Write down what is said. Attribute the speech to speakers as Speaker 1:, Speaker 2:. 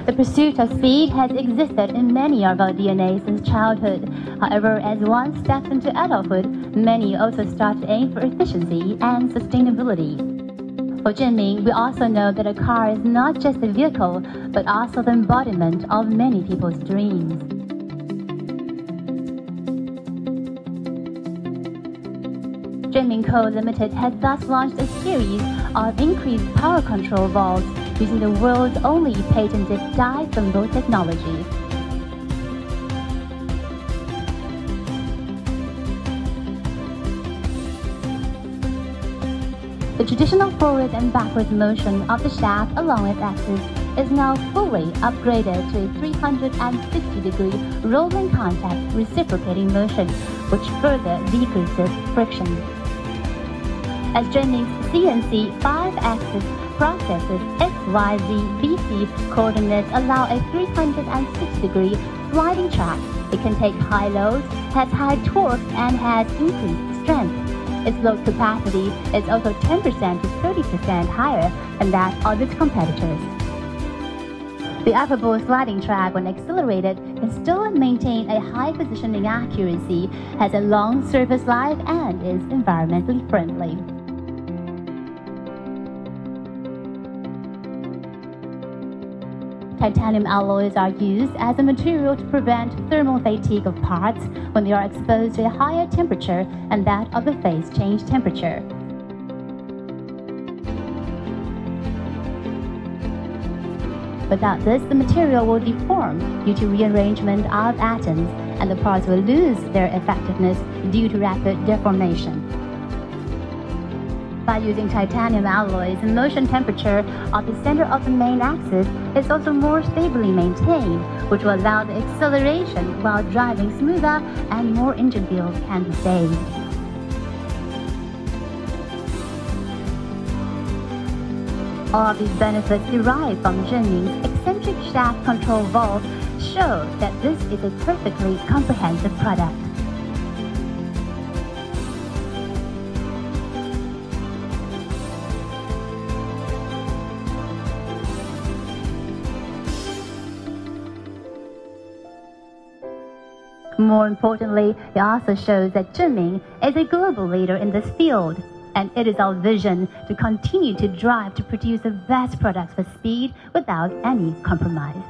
Speaker 1: The pursuit of speed has existed in many of our DNA since childhood. However, as one steps into adulthood, many also start to aim for efficiency and sustainability. For CHEN MENG, we also know that a car is not just a vehicle, but also the embodiment of many people's dreams. CHEN MENG Co. Limited has thus launched a series of increased power control valves using the world's only patented di-thimble technology. The traditional forward and backward motion of the shaft along its axis is now fully upgraded to a 360-degree rolling contact reciprocating motion, which further decreases friction. As CHEN MENG's CNC 5-axis processes XYZ-BC coordinates allow a 360-degree sliding track, it can take high loads, has high torque, and has increased strength. Its load capacity is also 10% to 30% higher than that of its competitors. The upper sliding track, when accelerated, can still maintain a high positioning accuracy, has a long service life, and is environmentally friendly. Titanium alloys are used as a material to prevent thermal fatigue of parts when they are exposed to a higher temperature and that of the phase change temperature. Without this, the material will deform due to rearrangement of atoms, and the parts will lose their effectiveness due to rapid deformation. By using titanium alloys, the motion temperature of the center of the main axis is also more stably maintained, which will allow the acceleration while driving smoother and more engine fuel can be saved. All of these benefits derived from CHEN MENG's eccentric shaft control valve show that this is a perfectly comprehensive product. More importantly, it also shows that CHEN MENG is a global leader in this field, and it is our vision to continue to drive to produce the best products for speed without any compromise.